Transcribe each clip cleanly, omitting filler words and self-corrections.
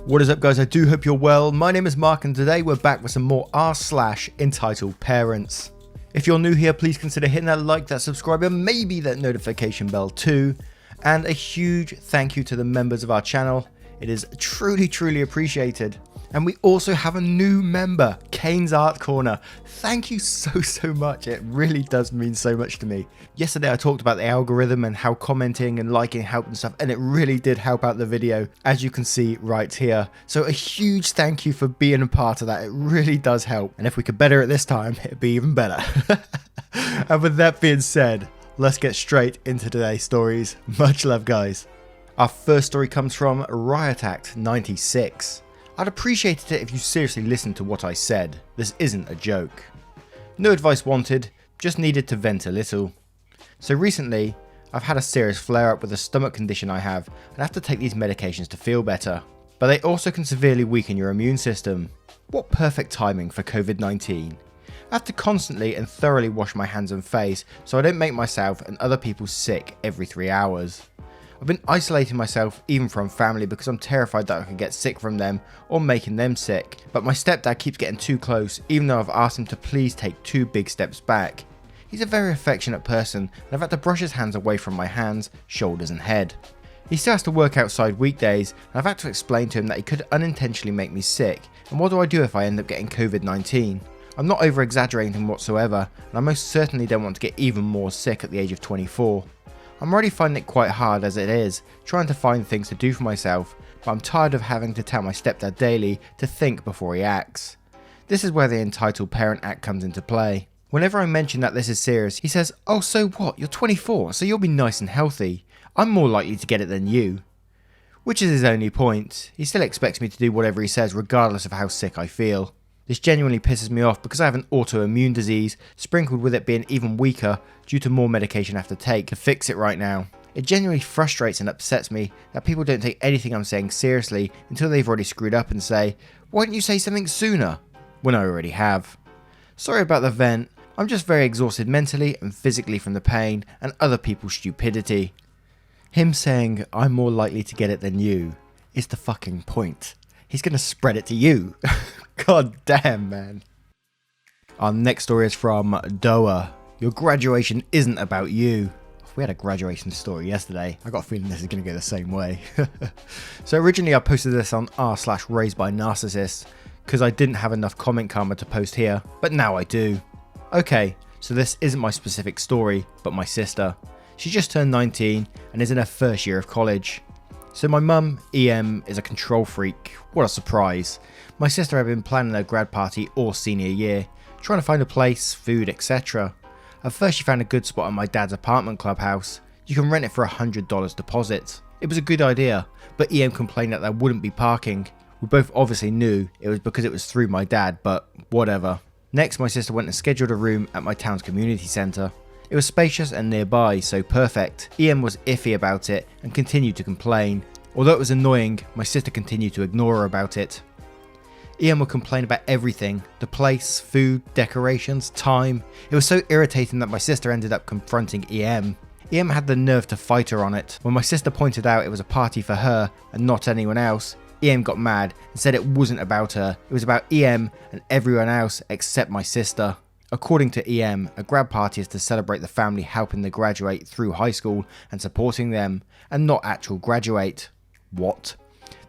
What is up, guys? I do hope you're well. My name is Mark and today we're back with some more r// entitled parents. If you're new here, please consider hitting that like, that subscribe, and maybe that notification bell too. And a huge thank you to the members of our channel. It is truly appreciated. And we also have a new member, Kane's Art Corner. Thank you so much. It really does mean so much to me. Yesterday I talked about the algorithm and how commenting and liking helped and stuff, and it really did help out the video, as you can see right here. So a huge thank you for being a part of that. It really does help. And if we could better it this time, it'd be even better. And with that being said, let's get straight into today's stories. Much love, guys. Our first story comes from Riot Act 96. I'd appreciate it if you seriously listened to what I said. This isn't a joke. No advice wanted, just needed to vent a little. So recently, I've had a serious flare-up with a stomach condition I have, and I have to take these medications to feel better. But they also can severely weaken your immune system. What perfect timing for COVID-19. I have to constantly and thoroughly wash my hands and face so I don't make myself and other people sick every 3 hours. I've been isolating myself even from family because I'm terrified that I could get sick from them or making them sick, but my stepdad keeps getting too close even though I've asked him to please take 2 big steps back. He's a very affectionate person and I've had to brush his hands away from my hands, shoulders and head. He still has to work outside weekdays and I've had to explain to him that he could unintentionally make me sick, and what do I do if I end up getting COVID-19? I'm not over exaggerating whatsoever, and I most certainly don't want to get even more sick at the age of 24. I'm already finding it quite hard as it is, trying to find things to do for myself, but I'm tired of having to tell my stepdad daily to think before he acts. This is where the Entitled Parent Act comes into play. Whenever I mention that this is serious, he says, "Oh, so what? You're 24, so you'll be nice and healthy. I'm more likely to get it than you." Which is his only point. He still expects me to do whatever he says regardless of how sick I feel. This genuinely pisses me off because I have an autoimmune disease, sprinkled with it being even weaker due to more medication I have to take to fix it right now. It genuinely frustrates and upsets me that people don't take anything I'm saying seriously until they've already screwed up and say, "Why didn't you say something sooner?" when I already have. Sorry about the vent, I'm just very exhausted mentally and physically from the pain and other people's stupidity. Him saying I'm more likely to get it than you is the fucking point. He's gonna spread it to you. God damn, man. Our next story is from Doa. Your graduation isn't about you. We had a graduation story yesterday. I got a feeling this is going to go the same way. So originally I posted this on r/raised by narcissists because I didn't have enough comment karma to post here, but now I do. Okay, so this isn't my specific story, but my sister. She just turned 19 and is in her first year of college. So my mum, EM, is a control freak. What a surprise. My sister had been planning her grad party all senior year, trying to find a place, food, etc. At first she found a good spot at my dad's apartment clubhouse. You can rent it for $100 deposit. It was a good idea, but EM complained that there wouldn't be parking. We both obviously knew it was because it was through my dad, but whatever. Next, my sister went and scheduled a room at my town's community centre. It was spacious and nearby, so perfect. EM was iffy about it and continued to complain. Although it was annoying, my sister continued to ignore her about it. EM would complain about everything, the place, food, decorations, time. It was so irritating that my sister ended up confronting EM. EM had the nerve to fight her on it. When my sister pointed out it was a party for her and not anyone else, EM got mad and said it wasn't about her, it was about EM and everyone else except my sister. According to EM, a grad party is to celebrate the family helping them graduate through high school and supporting them, and not actual graduate. What?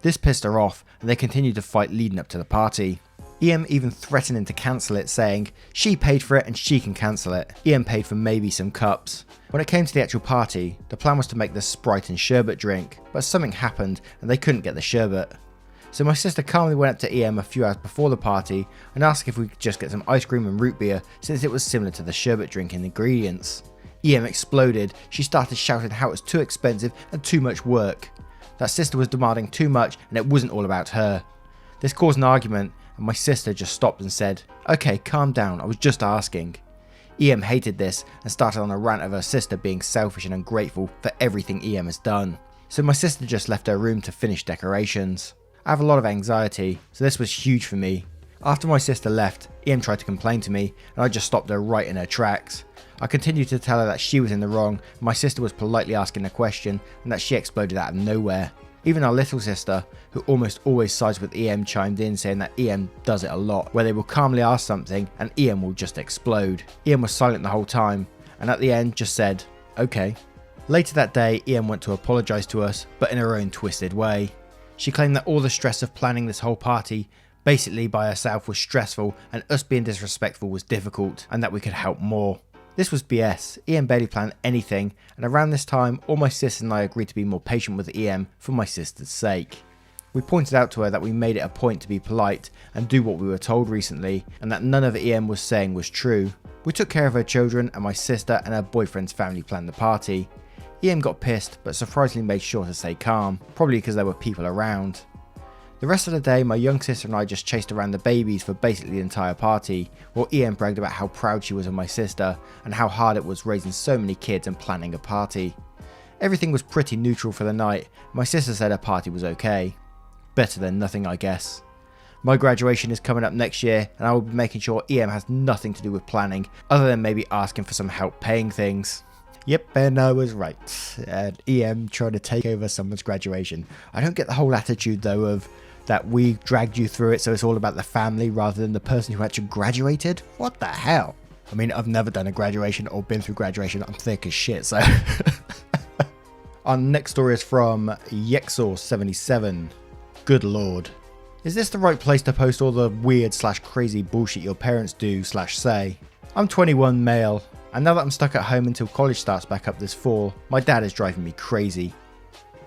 This pissed her off and they continued to fight leading up to the party. EM even threatening to cancel it, saying she paid for it and she can cancel it. EM paid for maybe some cups. When it came to the actual party, the plan was to make the Sprite and sherbet drink, but something happened and they couldn't get the sherbet. So my sister calmly went up to EM a few hours before the party and asked if we could just get some ice cream and root beer since it was similar to the sherbet drink in ingredients. EM exploded. She started shouting how it was too expensive and too much work. That sister was demanding too much and it wasn't all about her. This caused an argument and my sister just stopped and said, "Okay, calm down, I was just asking." EM hated this and started on a rant of her sister being selfish and ungrateful for everything EM has done. So my sister just left her room to finish decorations. I have a lot of anxiety, so this was huge for me. After my sister left, EM tried to complain to me and I just stopped her right in her tracks. I continued to tell her that she was in the wrong, my sister was politely asking a question, and that she exploded out of nowhere. Even our little sister, who almost always sides with EM, chimed in saying that EM does it a lot, where they will calmly ask something and EM will just explode. EM was silent the whole time, and at the end just said, okay. Later that day, EM went to apologise to us, but in her own twisted way. She claimed that all the stress of planning this whole party, basically by herself, was stressful, and us being disrespectful was difficult, and that we could help more. This was BS. EM barely planned anything, and around this time, all my sister and I agreed to be more patient with EM for my sister's sake. We pointed out to her that we made it a point to be polite and do what we were told recently, and that none of EM was saying was true. We took care of her children, and my sister and her boyfriend's family planned the party. EM got pissed, but surprisingly made sure to stay calm, probably because there were people around. The rest of the day, my young sister and I just chased around the babies for basically the entire party, while EM bragged about how proud she was of my sister and how hard it was raising so many kids and planning a party. Everything was pretty neutral for the night. My sister said her party was okay. Better than nothing, I guess. My graduation is coming up next year, and I will be making sure EM has nothing to do with planning, other than maybe asking for some help paying things. Yep, and I was right. EM trying to take over someone's graduation. I don't get the whole attitude though of that we dragged you through it, so it's all about the family rather than the person who actually graduated. What the hell? I mean, I've never done a graduation or been through graduation. I'm thick as shit, so. Our next story is from Yexor77. Good lord. Is this the right place to post all the weird / crazy bullshit your parents do / say? I'm 21 male, and now that I'm stuck at home until college starts back up this fall, my dad is driving me crazy.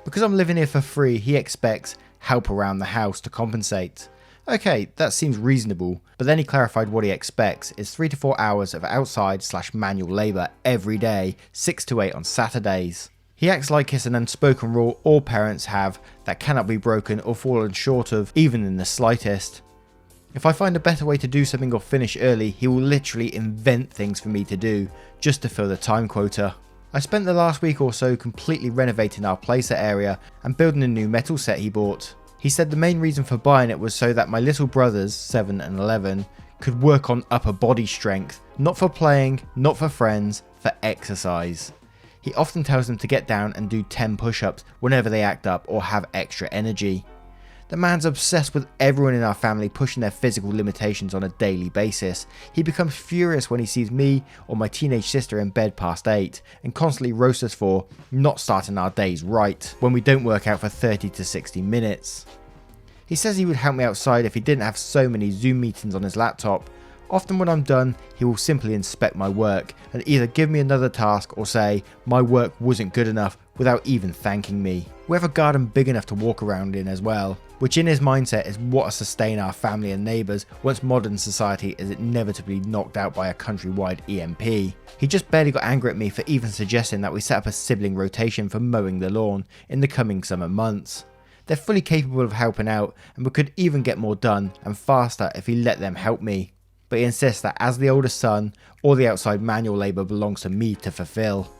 Because I'm living here for free, he expects help around the house to compensate. Okay, that seems reasonable, but then he clarified what he expects is 3 to 4 hours of outside / manual labour every day, 6 to 8 on Saturdays. He acts like it's an unspoken rule all parents have that cannot be broken or fallen short of, even in the slightest. If I find a better way to do something or finish early, he will literally invent things for me to do, just to fill the time quota. I spent the last week or so completely renovating our playset area and building a new metal set he bought. He said the main reason for buying it was so that my little brothers, 7 and 11, could work on upper body strength, not for playing, not for friends, for exercise. He often tells them to get down and do 10 push-ups whenever they act up or have extra energy. The man's obsessed with everyone in our family pushing their physical limitations on a daily basis. He becomes furious when he sees me or my teenage sister in bed past 8 and constantly roasts us for not starting our days right when we don't work out for 30 to 60 minutes. He says he would help me outside if he didn't have so many Zoom meetings on his laptop. Often when I'm done, he will simply inspect my work and either give me another task or say my work wasn't good enough without even thanking me. We have a garden big enough to walk around in as well, which in his mindset is what will sustain our family and neighbours once modern society is inevitably knocked out by a countrywide EMP. He just barely got angry at me for even suggesting that we set up a sibling rotation for mowing the lawn in the coming summer months. They're fully capable of helping out and we could even get more done and faster if he let them help me. But he insists that as the oldest son, all the outside manual labour belongs to me to fulfill.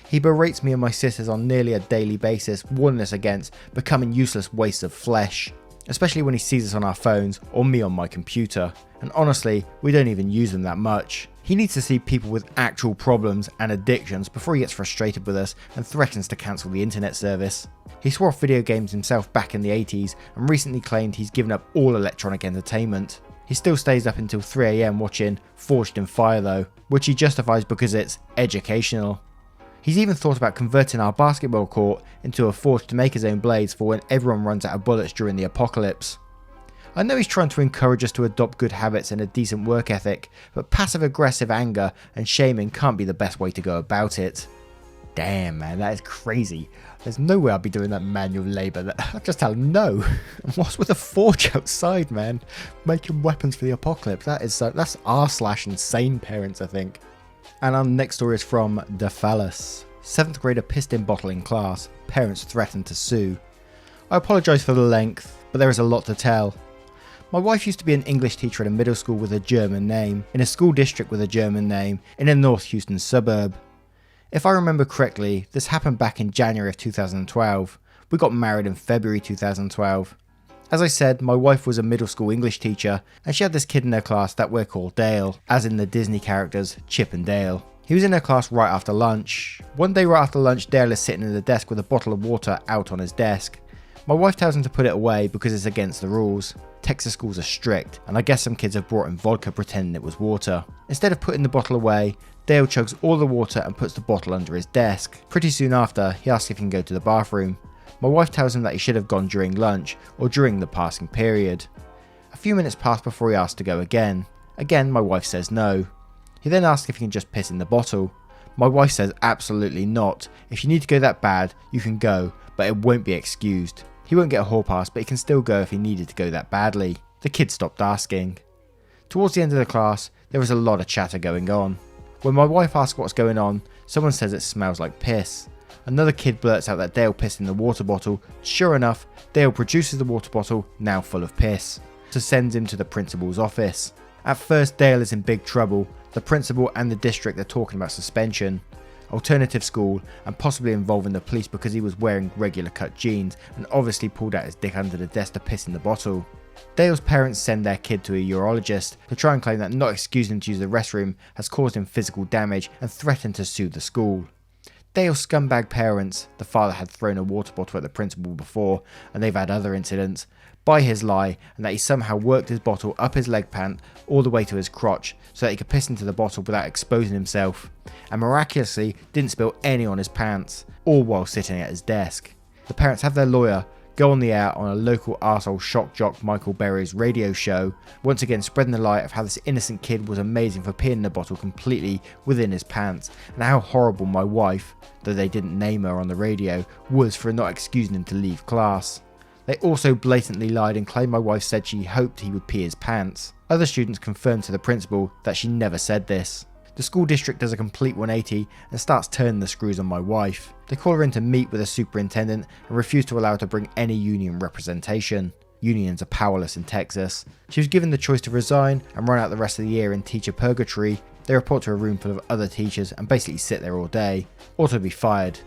He berates me and my sisters on nearly a daily basis, warning us against becoming useless wastes of flesh, especially when he sees us on our phones or me on my computer, and honestly, we don't even use them that much. He needs to see people with actual problems and addictions before he gets frustrated with us and threatens to cancel the internet service. He swore off video games himself back in the 80s and recently claimed he's given up all electronic entertainment. He still stays up until 3 AM watching Forged in Fire though, which he justifies because it's educational. He's even thought about converting our basketball court into a forge to make his own blades for when everyone runs out of bullets during the apocalypse. I know he's trying to encourage us to adopt good habits and a decent work ethic, but passive aggressive anger and shaming can't be the best way to go about it. Damn man, that is crazy. There's no way I'd be doing that manual labour. I'd just tell him no. What's with a forge outside, man? Making weapons for the apocalypse. That's r/insane parents, I think. And our next story is from The Phallus. 7th grader pissed in bottle in class. Parents threaten to sue. I apologise for the length, but there is a lot to tell. My wife used to be an English teacher at a middle school with a German name, in a school district with a German name, in a North Houston suburb. If I remember correctly, this happened back in January of 2012. We got married in February 2012. As I said, my wife was a middle school English teacher, and she had this kid in her class that we're called Dale, as in the Disney characters Chip and Dale. He was in her class right after lunch. One day right after lunch, Dale is sitting at the desk with a bottle of water out on his desk. My wife tells him to put it away because it's against the rules. Texas schools are strict, and I guess some kids have brought in vodka pretending it was water. Instead of putting the bottle away, Dale chugs all the water and puts the bottle under his desk. Pretty soon after, he asks if he can go to the bathroom. My wife tells him that he should have gone during lunch or during the passing period. A few minutes pass before he asks to go again. Again, my wife says no. He then asks if he can just piss in the bottle. My wife says absolutely not. If you need to go that bad, you can go, but it won't be excused. He won't get a hall pass, but he can still go if he needed to go that badly. The kid stopped asking. Towards the end of the class, there was a lot of chatter going on. When my wife asks what's going on, someone says it smells like piss. Another kid blurts out that Dale pissed in the water bottle. Sure enough, Dale produces the water bottle, now full of piss, so sends him to the principal's office. At first, Dale is in big trouble. The principal and the district are talking about suspension, alternative school, and possibly involving the police because he was wearing regular cut jeans and obviously pulled out his dick under the desk to piss in the bottle. Dale's parents send their kid to a urologist to try and claim that not excusing him to use the restroom has caused him physical damage and threaten to sue the school. Dale's scumbag parents, the father had thrown a water bottle at the principal before and they've had other incidents, buy his lie and that he somehow worked his bottle up his leg pant all the way to his crotch so that he could piss into the bottle without exposing himself, and miraculously didn't spill any on his pants, all while sitting at his desk. The parents have their lawyer go on the air on a local arsehole shock jock Michael Berry's radio show, once again spreading the light of how this innocent kid was amazing for peeing in the bottle completely within his pants, and how horrible my wife, though they didn't name her on the radio, was for not excusing him to leave class. They also blatantly lied and claimed my wife said she hoped he would pee his pants. Other students confirmed to the principal that she never said this. The school district does a complete 180 and starts turning the screws on my wife. They call her in to meet with a superintendent and refuse to allow her to bring any union representation. Unions are powerless in Texas. She was given the choice to resign and run out the rest of the year in teacher purgatory. They report to a room full of other teachers and basically sit there all day, or to be fired.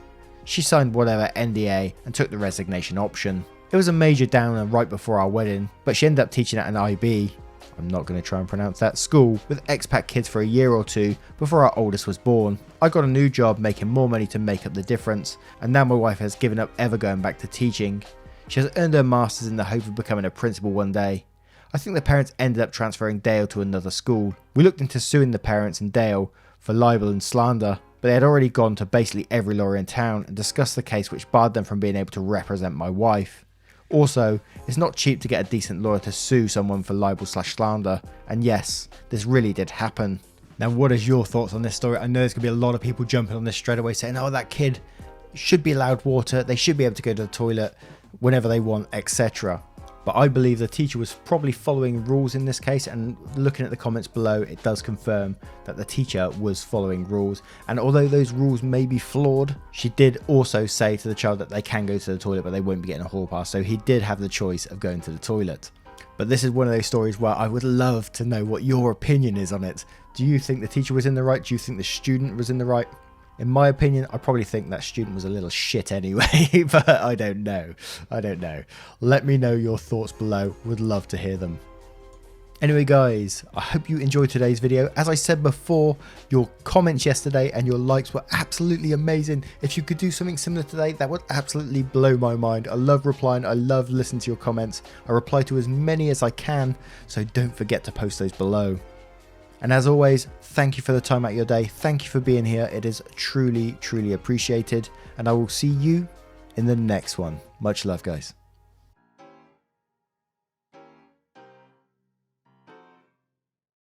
She signed whatever NDA and took the resignation option. It was a major downer right before our wedding, but she ended up teaching at an IB, I'm not going to try and pronounce that, school with expat kids for a year or two before our oldest was born. I got a new job making more money to make up the difference, and now my wife has given up ever going back to teaching. She has earned her masters in the hope of becoming a principal one day. I think the parents ended up transferring Dale to another school. We looked into suing the parents and Dale for libel and slander, but they had already gone to basically every lawyer in town and discussed the case, which barred them from being able to represent my wife. Also, it's not cheap to get a decent lawyer to sue someone for libel/slander, and yes, this really did happen. Now, what is your thoughts on this story? I know there's going to be a lot of people jumping on this straight away saying, oh, that kid should be allowed water, they should be able to go to the toilet whenever they want, etc. But I believe the teacher was probably following rules in this case, and looking at the comments below, it does confirm that the teacher was following rules. And although those rules may be flawed, she did also say to the child that they can go to the toilet, but they won't be getting a hall pass. So he did have the choice of going to the toilet. But this is one of those stories where I would love to know what your opinion is on it. Do you think the teacher was in the right? Do you think the student was in the right? In my opinion, I probably think that student was a little shit anyway, but I don't know. Let me know your thoughts below. Would love to hear them. Anyway guys, I hope you enjoyed today's video. As I said before, your comments yesterday and your likes were absolutely amazing. If you could do something similar today, that would absolutely blow my mind. I love replying. I love listening to your comments. I reply to as many as I can, so don't forget to post those below. And as always, thank you for the time out of your day. Thank you for being here. It is truly, truly appreciated. And I will see you in the next one. Much love, guys.